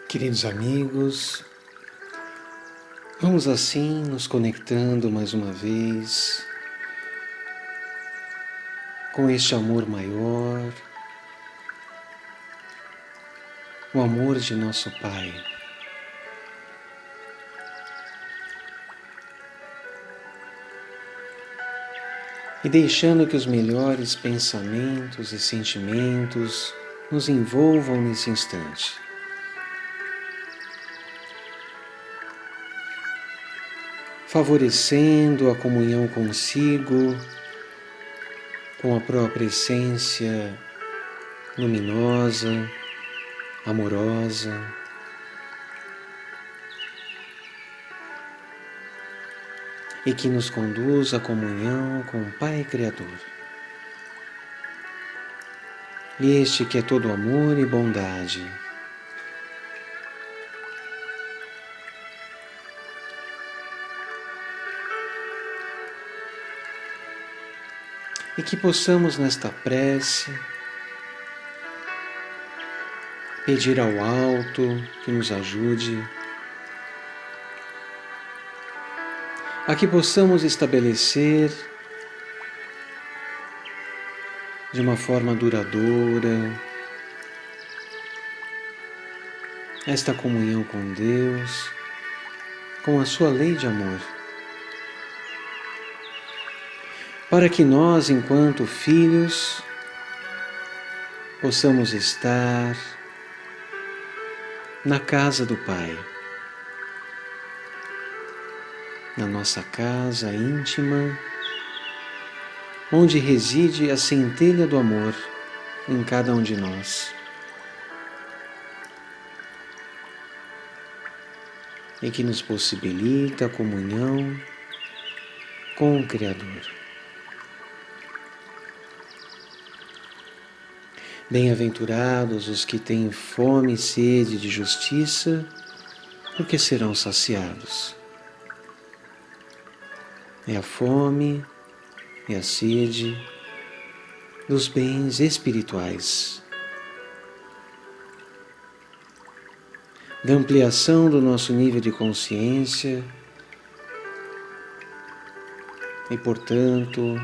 Queridos amigos, vamos assim nos conectando mais uma vez com este amor maior, o amor de nosso Pai. E deixando que os melhores pensamentos e sentimentos nos envolvam nesse instante. Favorecendo a comunhão consigo, com a própria essência luminosa, amorosa, e que nos conduz à comunhão com o Pai Criador. Este que é todo amor e bondade. E que possamos nesta prece pedir ao alto que nos ajude, a que possamos estabelecer de uma forma duradoura esta comunhão com Deus, com a sua lei de amor, para que nós, enquanto filhos, possamos estar na casa do Pai, na nossa casa íntima, onde reside a centelha do amor em cada um de nós. E que nos possibilita a comunhão com o Criador. Bem-aventurados os que têm fome e sede de justiça, porque serão saciados. É a fome e a sede dos bens espirituais, da ampliação do nosso nível de consciência e, portanto,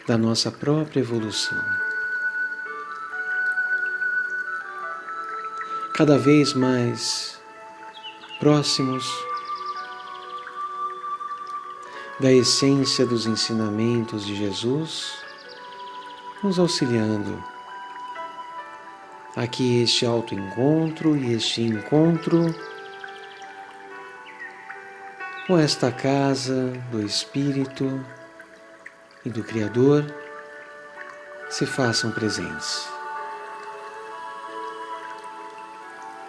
da nossa própria evolução. Cada vez mais próximos da essência dos ensinamentos de Jesus, nos auxiliando a que este autoencontro e este encontro com esta casa do Espírito e do Criador se façam presentes.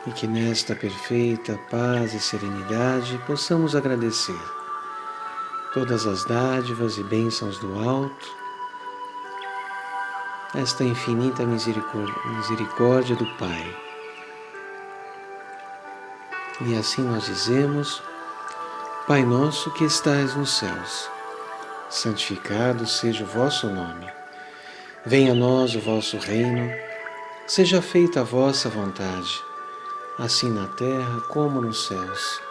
E que nesta perfeita paz e serenidade possamos agradecer todas as dádivas e bênçãos do alto, esta infinita misericórdia do Pai. E assim nós dizemos: Pai nosso que estais nos céus, santificado seja o vosso nome. Venha a nós o vosso reino, seja feita a vossa vontade, assim na terra como nos céus.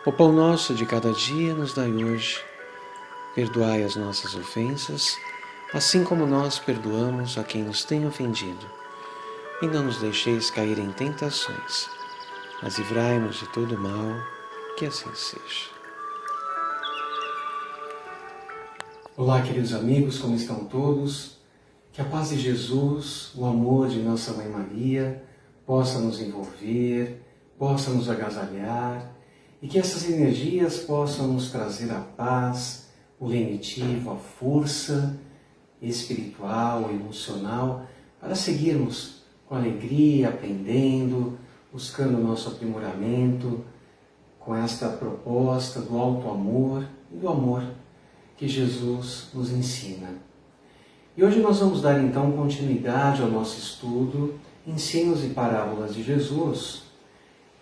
O pão nosso de cada dia nos dai hoje. Perdoai as nossas ofensas, assim como nós perdoamos a quem nos tem ofendido. E não nos deixeis cair em tentações, mas livrai-nos de todo mal, que assim seja. Olá, queridos amigos, como estão todos? Que a paz de Jesus, o amor de Nossa Mãe Maria, possa nos envolver, possa nos agasalhar, e que essas energias possam nos trazer a paz, o lenitivo, a força espiritual, emocional, para seguirmos com alegria, aprendendo, buscando o nosso aprimoramento, com esta proposta do alto amor e do amor que Jesus nos ensina. E hoje nós vamos dar então continuidade ao nosso estudo, Ensinos e Parábolas de Jesus,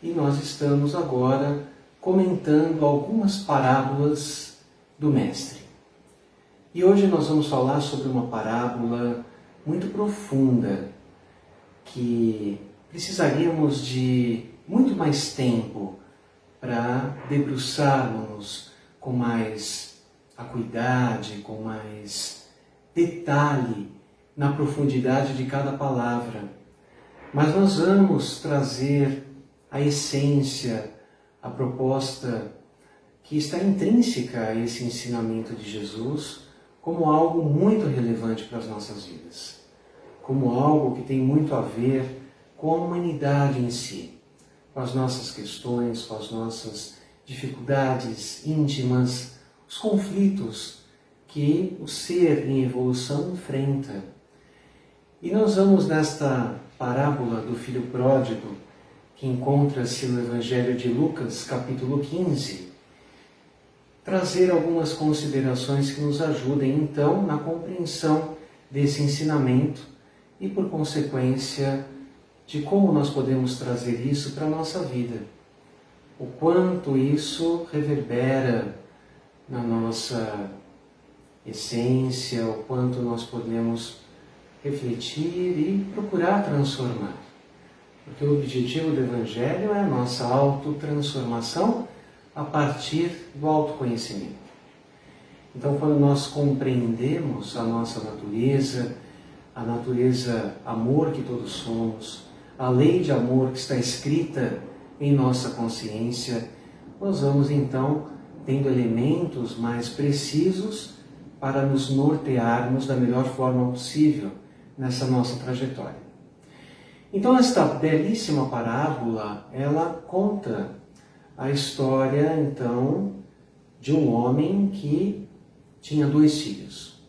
e nós estamos agora comentando algumas parábolas do Mestre. E hoje nós vamos falar sobre uma parábola muito profunda, que precisaríamos de muito mais tempo para debruçarmos com mais acuidade, com mais detalhe na profundidade de cada palavra. Mas nós vamos trazer a essência, a proposta que está intrínseca a esse ensinamento de Jesus como algo muito relevante para as nossas vidas, como algo que tem muito a ver com a humanidade em si, com as nossas questões, com as nossas dificuldades íntimas, os conflitos que o ser em evolução enfrenta. E nós vamos nesta parábola do filho pródigo, que encontra-se no Evangelho de Lucas, capítulo 15, trazer algumas considerações que nos ajudem, então, na compreensão desse ensinamento e, por consequência, de como nós podemos trazer isso para a nossa vida. O quanto isso reverbera na nossa essência, o quanto nós podemos refletir e procurar transformar. Porque o objetivo do Evangelho é a nossa autotransformação a partir do autoconhecimento. Então, quando nós compreendemos a nossa natureza, a natureza amor que todos somos, a lei de amor que está escrita em nossa consciência, nós vamos então tendo elementos mais precisos para nos nortearmos da melhor forma possível nessa nossa trajetória. Então, esta belíssima parábola, ela conta a história, então, de um homem que tinha 2 filhos.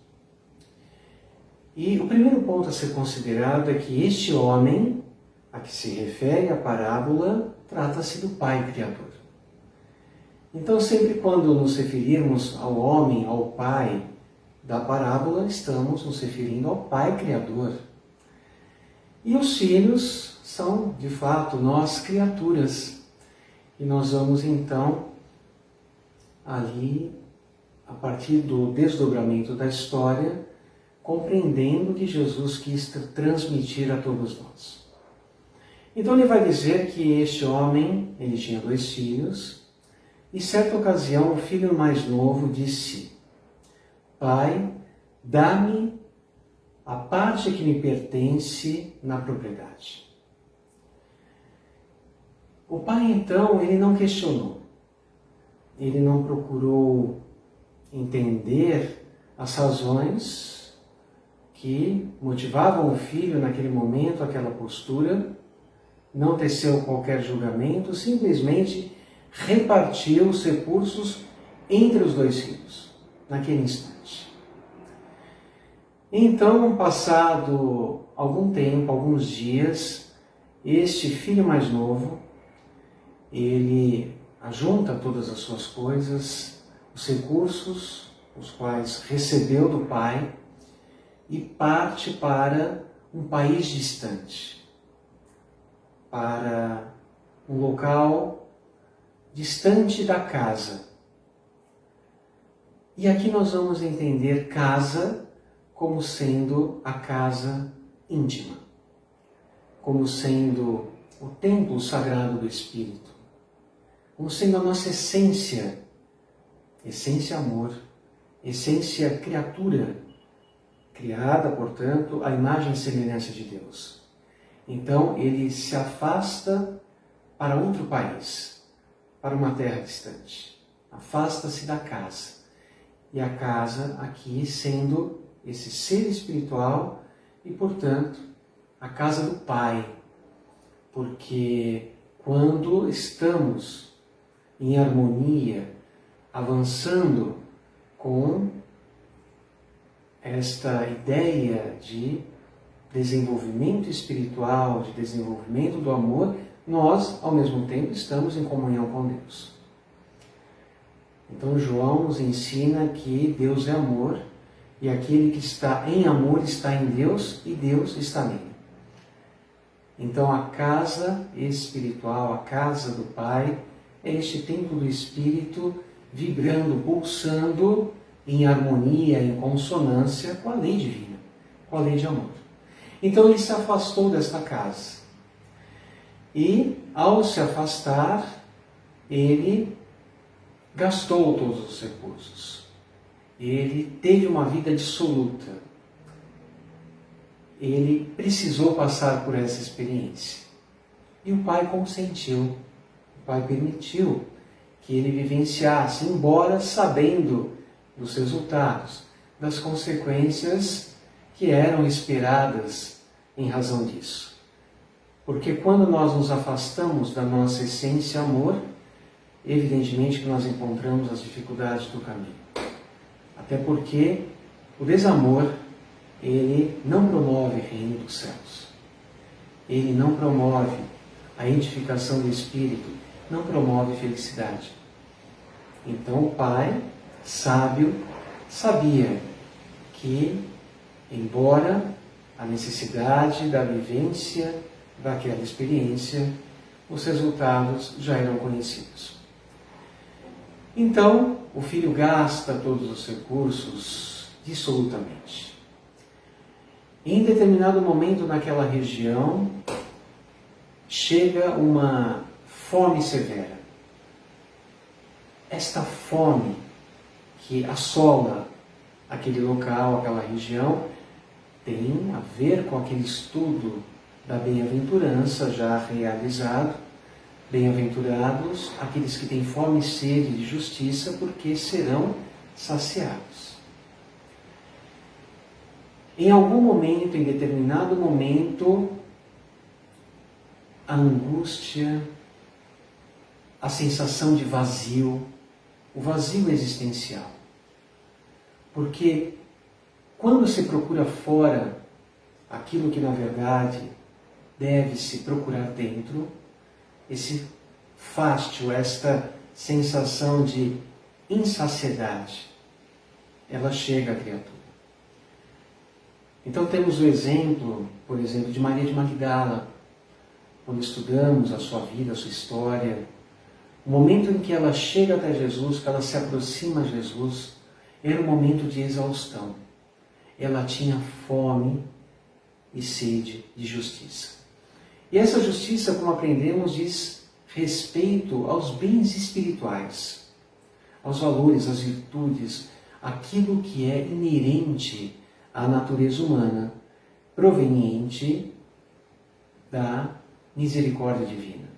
E o primeiro ponto a ser considerado é que este homem, a que se refere a parábola, trata-se do Pai Criador. Então, sempre quando nos referirmos ao homem, ao Pai da parábola, estamos nos referindo ao Pai Criador. E os filhos são, de fato, nós criaturas. E nós vamos, então, ali, a partir do desdobramento da história, compreendendo que Jesus quis transmitir a todos nós. Então ele vai dizer que este homem, ele tinha 2 filhos, e certa ocasião o filho mais novo disse: Pai, dá-me a parte que me pertence na propriedade. O pai, então, ele não questionou, ele não procurou entender as razões que motivavam o filho naquele momento, aquela postura, não teceu qualquer julgamento, simplesmente repartiu os recursos entre os 2 filhos, naquele instante. Então, passado algum tempo, alguns dias, este filho mais novo, ele ajunta todas as suas coisas, os recursos, os quais recebeu do pai, e parte para um país distante, para um local distante da casa. E aqui nós vamos entender casa como sendo a casa íntima, como sendo o templo sagrado do Espírito, como sendo a nossa essência, essência amor, essência criatura, criada, portanto, à imagem e semelhança de Deus. Então ele se afasta para outro país, para uma terra distante, afasta-se da casa. E a casa aqui sendo esse ser espiritual e, portanto, a casa do Pai. Porque quando estamos em harmonia, avançando com esta ideia de desenvolvimento espiritual, de desenvolvimento do amor, nós, ao mesmo tempo, estamos em comunhão com Deus. Então, João nos ensina que Deus é amor, e aquele que está em amor está em Deus, e Deus está nele. Então, a casa espiritual, a casa do Pai, é este templo do Espírito vibrando, pulsando em harmonia, em consonância com a lei divina, com a lei de amor. Então, ele se afastou desta casa. E, ao se afastar, ele gastou todos os recursos. Ele teve uma vida dissoluta. Ele precisou passar por essa experiência. E o pai consentiu, o pai permitiu que ele vivenciasse, embora sabendo dos resultados, das consequências que eram esperadas em razão disso. Porque quando nós nos afastamos da nossa essência amor, evidentemente que nós encontramos as dificuldades do caminho. Até porque o desamor, ele não promove reino dos céus. Ele não promove a edificação do espírito, não promove felicidade. Então o pai, sábio, sabia que, embora a necessidade da vivência daquela experiência, os resultados já eram conhecidos. Então, o filho gasta todos os recursos dissolutamente. Em determinado momento naquela região, chega uma fome severa. Esta fome que assola aquele local, aquela região, tem a ver com aquele estudo da bem-aventurança já realizado. Bem-aventurados aqueles que têm fome e sede de justiça, porque serão saciados. Em algum momento, em determinado momento, a angústia, a sensação de vazio, o vazio existencial. Porque quando se procura fora aquilo que na verdade deve-se procurar dentro, esse fástio, esta sensação de insaciedade, ela chega à criatura. Então temos o exemplo, por exemplo, de Maria de Magdala, quando estudamos a sua vida, a sua história, o momento em que ela chega até Jesus, que ela se aproxima a Jesus, era um momento de exaustão. Ela tinha fome e sede de justiça. E essa justiça, como aprendemos, diz respeito aos bens espirituais, aos valores, às virtudes, aquilo que é inerente à natureza humana, proveniente da misericórdia divina.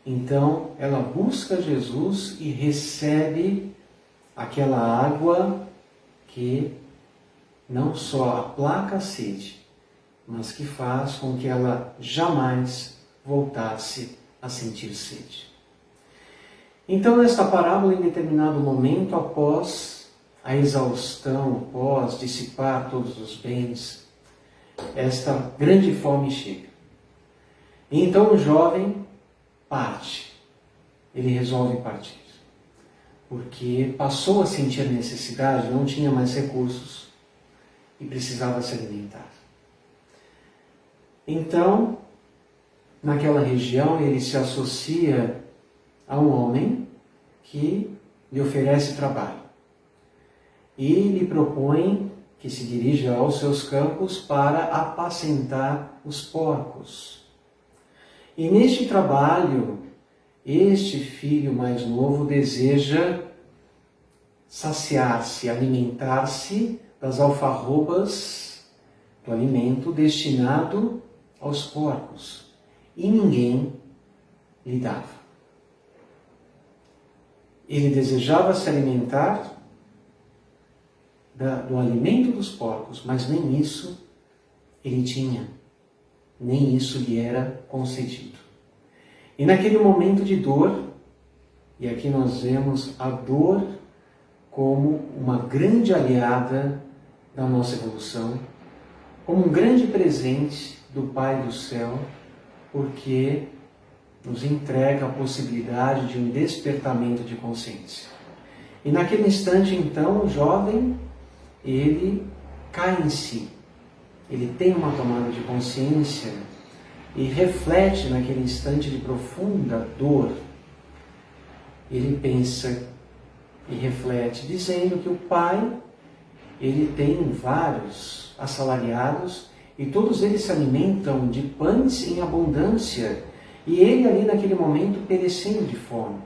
Então, ela busca Jesus e recebe aquela água que não só aplaca a sede, mas que faz com que ela jamais voltasse a sentir sede. Então, nesta parábola, em determinado momento, após a exaustão, após dissipar todos os bens, esta grande fome chega. E então o jovem parte, ele resolve partir, porque passou a sentir necessidade, não tinha mais recursos e precisava se alimentar. Então, naquela região, ele se associa a um homem que lhe oferece trabalho e lhe propõe que se dirija aos seus campos para apacentar os porcos. E neste trabalho, este filho mais novo deseja saciar-se, alimentar-se das alfarrobas do alimento destinado aos porcos. E ninguém lhe dava. Ele desejava se alimentar do alimento dos porcos, mas nem isso ele tinha, nem isso lhe era concedido. E naquele momento de dor, e aqui nós vemos a dor como uma grande aliada da nossa evolução, como um grande presente do Pai do céu, porque nos entrega a possibilidade de um despertamento de consciência. E naquele instante, então, o jovem, ele cai em si, ele tem uma tomada de consciência e reflete naquele instante de profunda dor. Ele pensa e reflete, dizendo que o pai, ele tem vários assalariados e todos eles se alimentam de pães em abundância, e ele ali naquele momento perecendo de fome.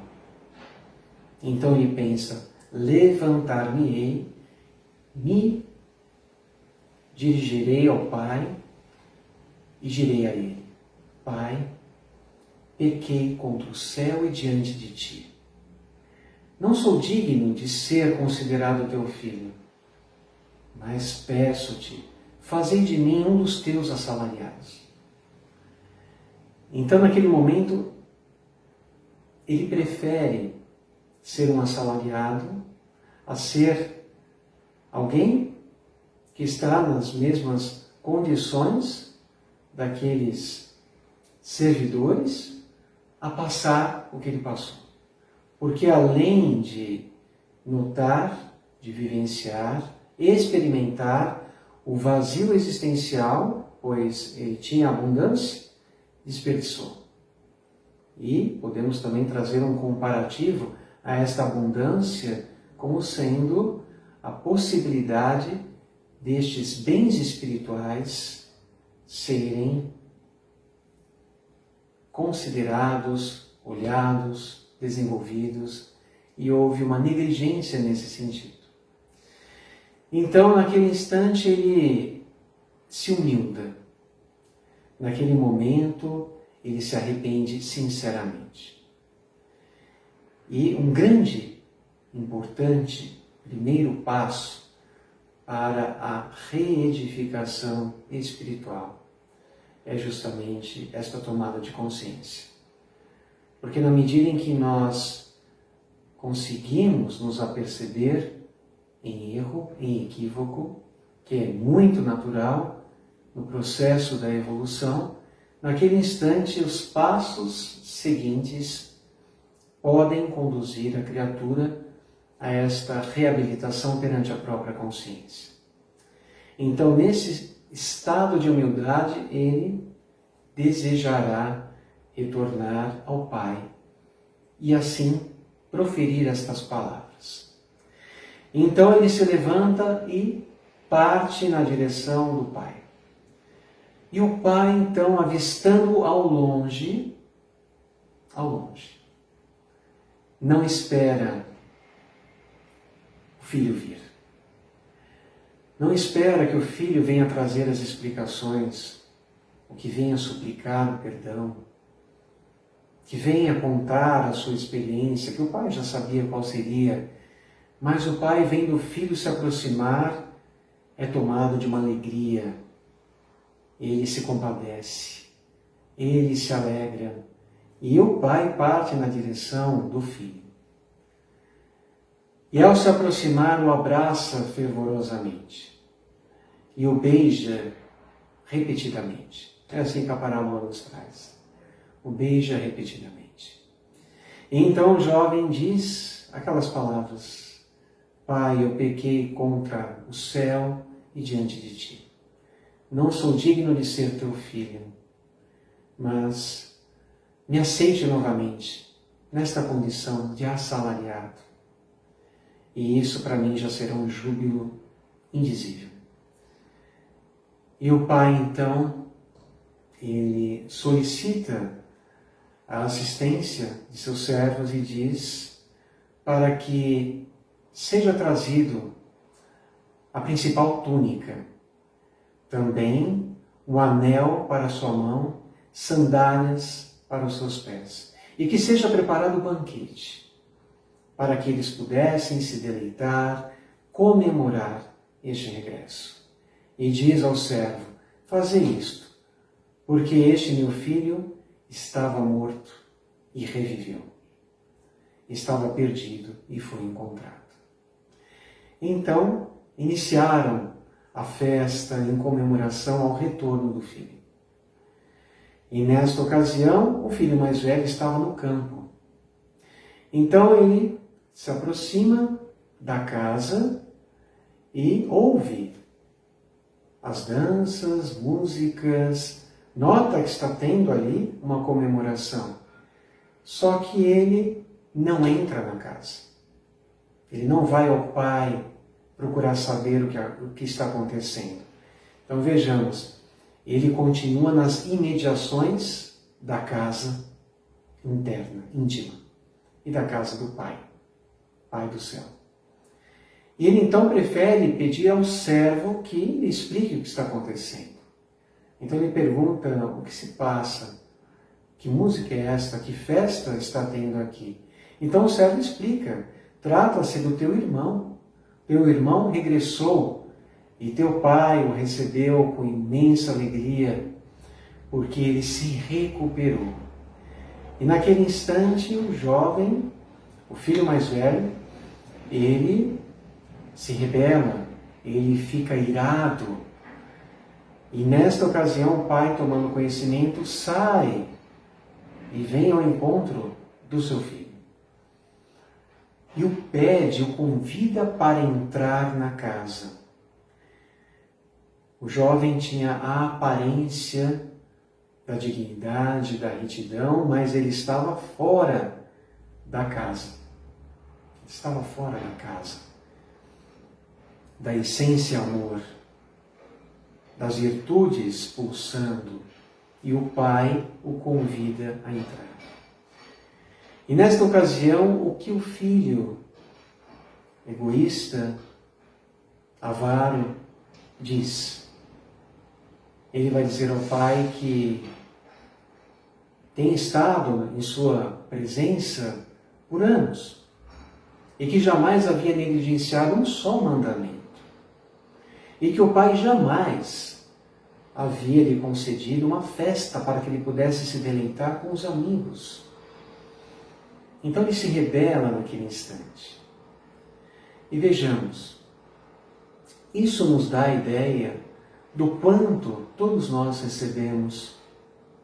Então ele pensa, levantar-me-ei, me dirigirei ao Pai e direi a ele, Pai, pequei contra o céu e diante de ti. Não sou digno de ser considerado teu filho, mas peço-te, fazei de mim um dos teus assalariados. Então, naquele momento, ele prefere ser um assalariado a ser alguém que está nas mesmas condições daqueles servidores a passar o que ele passou. Porque além de notar, de vivenciar, experimentar o vazio existencial, pois ele tinha abundância, desperdiçou. E podemos também trazer um comparativo a esta abundância como sendo a possibilidade destes bens espirituais serem considerados, olhados, desenvolvidos, e houve uma negligência nesse sentido. Então, naquele instante, ele se humilda. Naquele momento, ele se arrepende sinceramente. E um grande, importante, primeiro passo para a reedificação espiritual é justamente esta tomada de consciência. Porque na medida em que nós conseguimos nos aperceber em erro, em equívoco, que é muito natural no processo da evolução, naquele instante os passos seguintes podem conduzir a criatura a esta reabilitação perante a própria consciência. Então, nesse estado de humildade, ele desejará retornar ao Pai e assim proferir estas palavras. Então ele se levanta e parte na direção do Pai. E o Pai, então, avistando ao longe, não espera o filho vir. Não espera que o filho venha trazer as explicações, ou que venha suplicar o perdão, que venha contar a sua experiência, que o pai já sabia qual seria, mas o pai, vendo o filho se aproximar, é tomado de uma alegria. Ele se compadece, ele se alegra, e o pai parte na direção do filho. E ao se aproximar, o abraça fervorosamente e o beija repetidamente. É assim que a parábola nos traz. O beija repetidamente. E então o jovem diz aquelas palavras: Pai, eu pequei contra o céu e diante de ti. Não sou digno de ser teu filho, mas me aceite novamente nesta condição de assalariado. E isso para mim já será um júbilo indizível. E o pai, então, ele solicita a assistência de seus servos e diz para que seja trazido a principal túnica, também um anel para a sua mão, sandálias para os seus pés, e que seja preparado o banquete, para que eles pudessem se deleitar, comemorar este regresso. E diz ao servo: fazei isto, porque este meu filho estava morto e reviveu. Estava perdido e foi encontrado. Então, iniciaram a festa em comemoração ao retorno do filho. E nesta ocasião, o filho mais velho estava no campo. Então ele se aproxima da casa e ouve as danças, músicas, nota que está tendo ali uma comemoração. Só que ele não entra na casa. Ele não vai ao pai procurar saber o que está acontecendo. Então vejamos, ele continua nas imediações da casa interna, íntima, e da casa do Pai, Pai do céu. E ele então prefere pedir ao servo que lhe explique o que está acontecendo. Então ele pergunta o que se passa, que música é esta, que festa está tendo aqui. Então o servo explica, trata-se do teu irmão regressou e teu pai o recebeu com imensa alegria, porque ele se recuperou. E naquele instante o jovem, o filho mais velho, ele se rebela, ele fica irado. E nesta ocasião o pai, tomando conhecimento, sai e vem ao encontro do seu filho. E o pede, o convida para entrar na casa. O jovem tinha a aparência da dignidade, da retidão, mas ele estava fora da casa. Estava fora da casa. Da essência amor, das virtudes pulsando, e o pai o convida a entrar. E nesta ocasião, o que o filho, egoísta, avaro, diz? Ele vai dizer ao pai que tem estado em sua presença por anos e que jamais havia negligenciado um só mandamento. E que o pai jamais havia lhe concedido uma festa para que ele pudesse se deleitar com os amigos. Então ele se rebela naquele instante. E vejamos, isso nos dá a ideia do quanto todos nós recebemos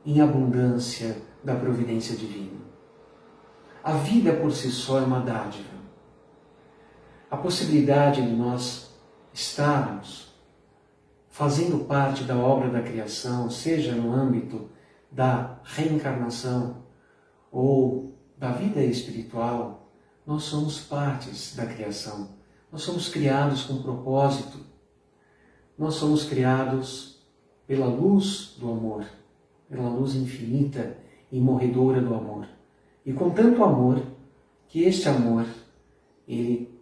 em abundância da providência divina. A vida por si só é uma dádiva. A possibilidade de nós estarmos fazendo parte da obra da criação, seja no âmbito da reencarnação ou da vida espiritual, nós somos partes da criação. Nós somos criados com propósito. Nós somos criados pela luz do amor, pela luz infinita e morredora do amor. E com tanto amor, que este amor, ele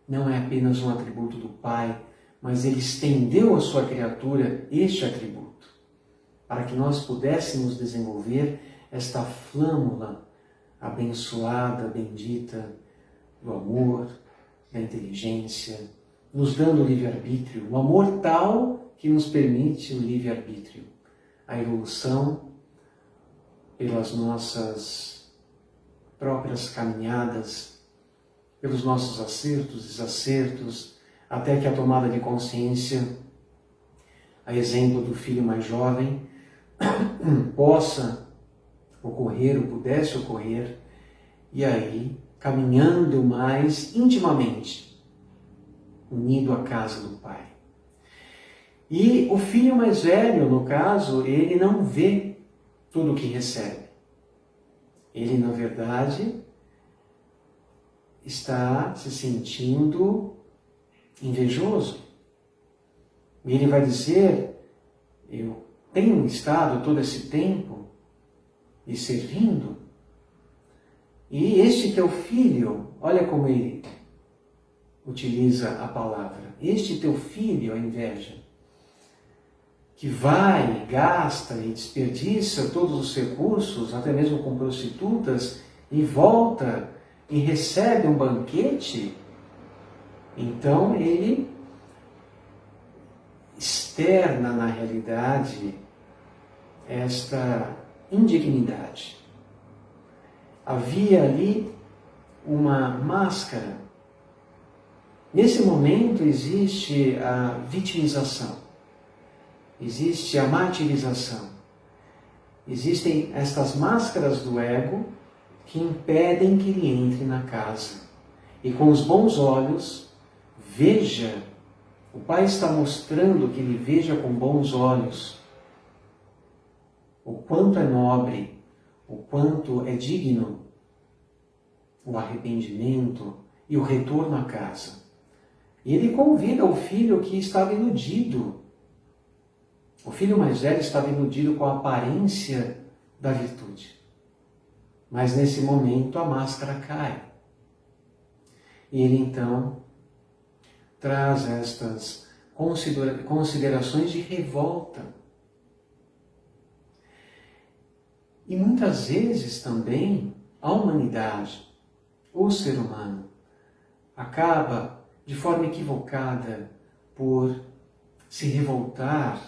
não é apenas um atributo do Pai, mas ele estendeu à sua criatura este atributo, para que nós pudéssemos desenvolver esta flâmula abençoada, bendita do amor, da inteligência, nos dando o livre-arbítrio, o amor tal que nos permite o livre-arbítrio, a evolução pelas nossas próprias caminhadas, pelos nossos acertos, desacertos, até que a tomada de consciência, a exemplo do filho mais jovem, possa ocorrer ou pudesse ocorrer, e aí, caminhando mais intimamente, unido à casa do Pai. E o filho mais velho, no caso, ele não vê tudo o que recebe. Ele, na verdade, está se sentindo invejoso. E ele vai dizer, eu tenho estado todo esse tempo lhe servindo, e este teu filho, olha como ele utiliza a palavra, este teu filho, a inveja, que vai, gasta e desperdiça todos os recursos, até mesmo com prostitutas, e volta e recebe um banquete, então ele externa na realidade esta indignidade. Havia ali uma máscara. Nesse momento existe a vitimização, existe a martirização, existem estas máscaras do ego que impedem que ele entre na casa. E com os bons olhos, veja, o Pai está mostrando que ele veja com bons olhos o quanto é nobre, o quanto é digno o arrependimento e o retorno à casa. E ele convida o filho que estava iludido O filho mais velho estava iludido com a aparência da virtude. Mas nesse momento a máscara cai. E ele então traz estas considerações de revolta. E muitas vezes também a humanidade, o ser humano, acaba de forma equivocada por se revoltar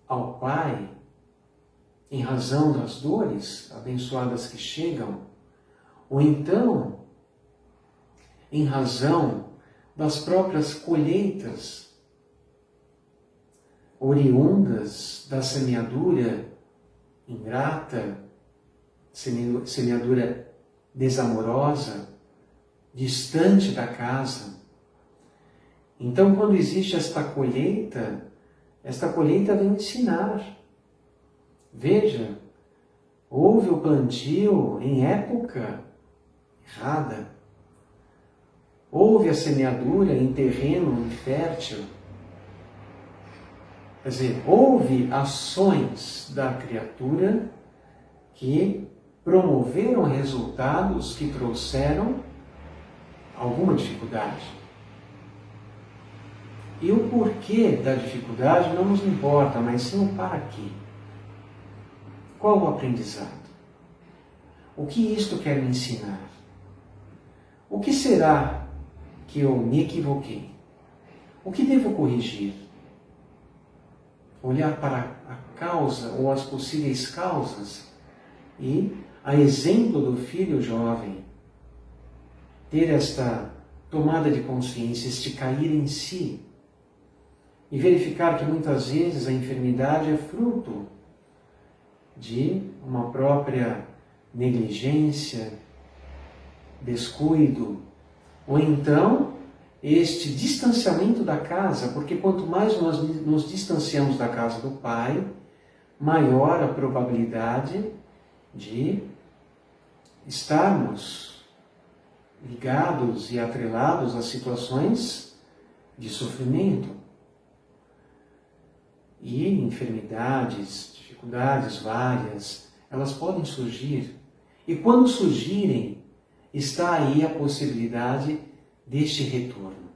ao Pai em razão das dores abençoadas que chegam, ou então em razão das próprias colheitas oriundas da semeadura ingrata, semeadura desamorosa, distante da casa. Então, quando existe esta colheita vem ensinar. Veja, houve o plantio em época errada. Houve a semeadura em terreno infértil. Quer dizer, houve ações da criatura que promoveram resultados que trouxeram alguma dificuldade. E o porquê da dificuldade não nos importa, mas sim o para quê. Qual o aprendizado? O que isto quer me ensinar? O que será que eu me equivoquei? O que devo corrigir? Olhar para a causa ou as possíveis causas e, a exemplo do filho jovem, ter esta tomada de consciência, este cair em si e verificar que muitas vezes a enfermidade é fruto de uma própria negligência, descuido, ou então este distanciamento da casa, porque quanto mais nós nos distanciamos da casa do Pai, maior a probabilidade de estarmos ligados e atrelados a situações de sofrimento e enfermidades, dificuldades várias, elas podem surgir. E quando surgirem, está aí a possibilidade deste retorno.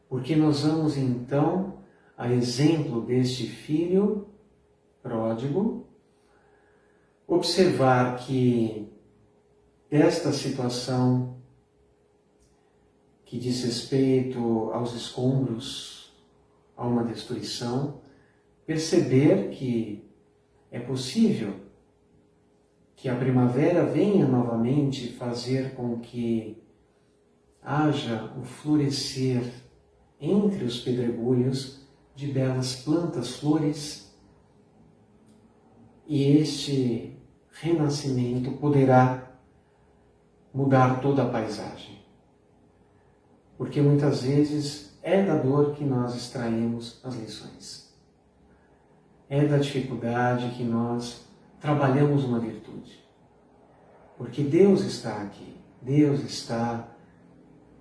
Porque nós vamos então, a exemplo deste filho pródigo, observar que esta situação que diz respeito aos escombros, a uma destruição, perceber que é possível que a primavera venha novamente fazer com que haja o florescer entre os pedregulhos de belas plantas, flores, e este renascimento poderá mudar toda a paisagem. Porque muitas vezes é da dor que nós extraímos as lições. É da dificuldade que nós trabalhamos uma virtude. Porque Deus está aqui, Deus está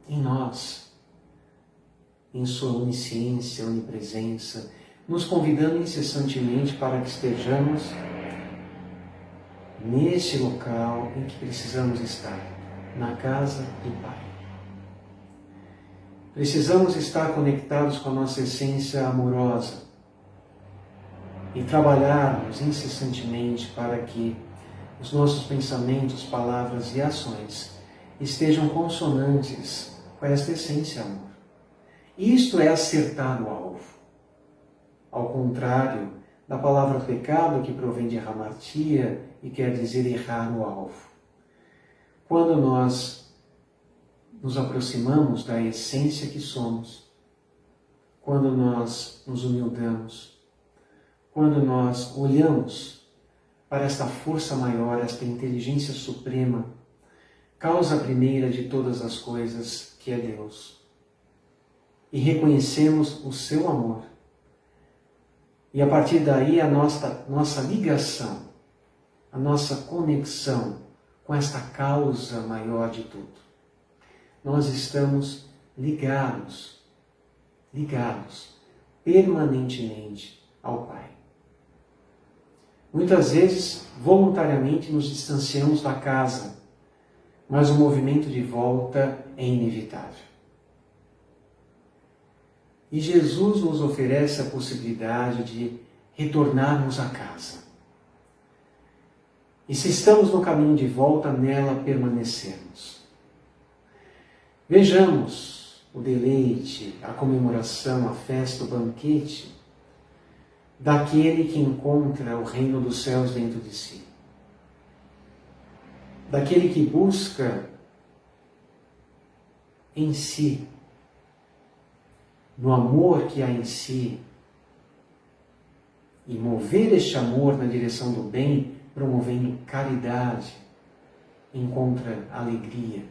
em nós, em sua onisciência, onipresença, nos convidando incessantemente para que estejamos neste local em que precisamos estar, na casa do Pai. Precisamos estar conectados com a nossa essência amorosa e trabalharmos incessantemente para que os nossos pensamentos, palavras e ações estejam consonantes com esta essência amor. Isto é acertar o alvo. Ao contrário da palavra pecado, que provém de hamartia e quer dizer errar no alvo. Quando nós nos aproximamos da essência que somos, quando nós nos humildamos, quando nós olhamos para esta força maior, esta inteligência suprema, causa primeira de todas as coisas, que é Deus, e reconhecemos o seu amor, e a partir daí a nossa ligação, a nossa conexão com esta causa maior de tudo. Nós estamos ligados ligados permanentemente ao Pai. Muitas vezes, voluntariamente, nos distanciamos da casa, mas o movimento de volta é inevitável. E Jesus nos oferece a possibilidade de retornarmos à casa. E se estamos no caminho de volta, nela permanecermos. Vejamos o deleite, a comemoração, a festa, o banquete daquele que encontra o reino dos céus dentro de si. Daquele que busca em si, no amor que há em si, e mover este amor na direção do bem, promovendo caridade, encontra alegria,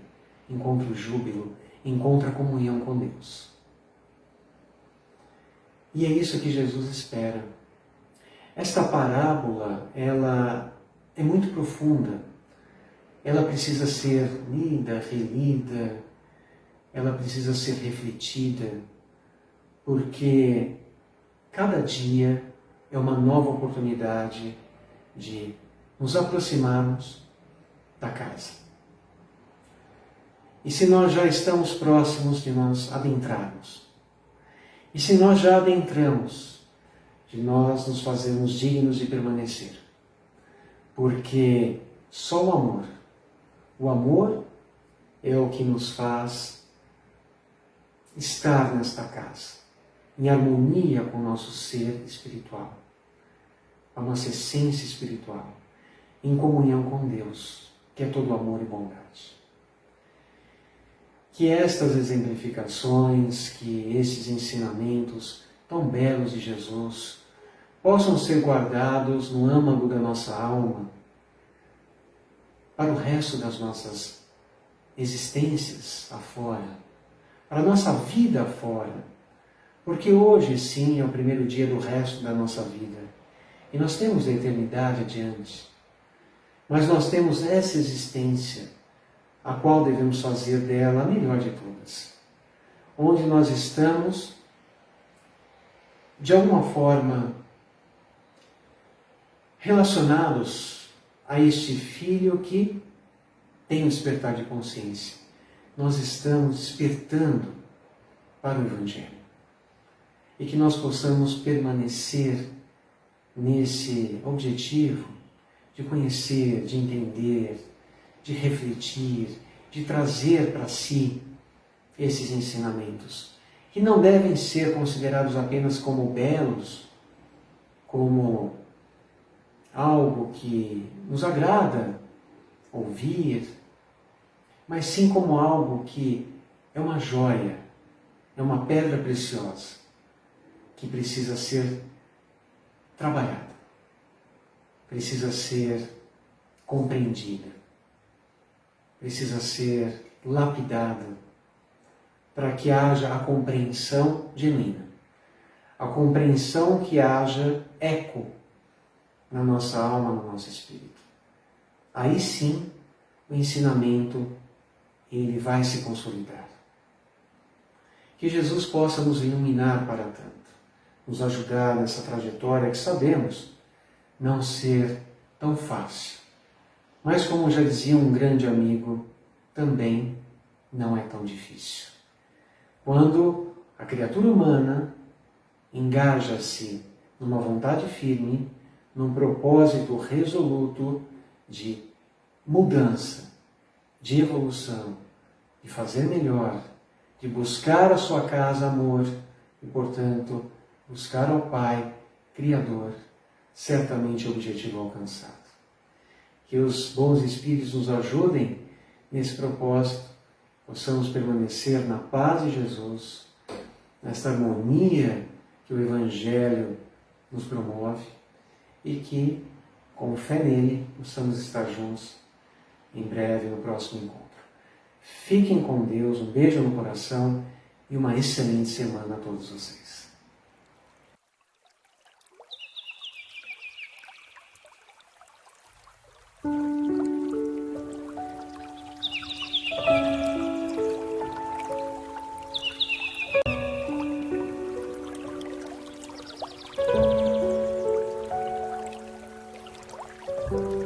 encontra júbilo, encontra comunhão com Deus. E é isso que Jesus espera. Esta parábola, ela é muito profunda. Ela precisa ser lida, relida, ela precisa ser refletida, porque cada dia é uma nova oportunidade de nos aproximarmos da casa. E se nós já estamos próximos de nós adentrarmos, e se nós já adentramos, de nós nos fazermos dignos de permanecer, porque só o amor é o que nos faz estar nesta casa, em harmonia com o nosso ser espiritual, a nossa essência espiritual, em comunhão com Deus, que é todo amor e bondade. Que estas exemplificações, que esses ensinamentos tão belos de Jesus possam ser guardados no âmago da nossa alma para o resto das nossas existências afora, para a nossa vida afora, porque hoje sim é o primeiro dia do resto da nossa vida e nós temos a eternidade adiante, mas nós temos essa existência a qual devemos fazer dela a melhor de todas, onde nós estamos de alguma forma relacionados a este filho que tem um despertar de consciência. Nós estamos despertando para o Evangelho. E que nós possamos permanecer nesse objetivo de conhecer, de entender, de refletir, de trazer para si esses ensinamentos, que não devem ser considerados apenas como belos, como algo que nos agrada ouvir, mas sim como algo que é uma joia, é uma pedra preciosa, que precisa ser trabalhada, precisa ser compreendida, precisa ser lapidada, para que haja a compreensão genuína, a compreensão que haja eco na nossa alma, no nosso espírito. Aí sim, o ensinamento ele vai se consolidar. Que Jesus possa nos iluminar para tanto, nos ajudar nessa trajetória que sabemos não ser tão fácil. Mas como já dizia um grande amigo, também não é tão difícil. Quando a criatura humana engaja-se numa vontade firme, num propósito resoluto de mudança, de evolução, de fazer melhor, de buscar a sua casa amor e, portanto, buscar ao Pai Criador, certamente o objetivo alcançado. Que os bons Espíritos nos ajudem nesse propósito, possamos permanecer na paz de Jesus, nesta harmonia que o Evangelho nos promove e que, com fé nele, possamos estar juntos em breve no próximo encontro. Fiquem com Deus, um beijo no coração e uma excelente semana a todos vocês. Amém.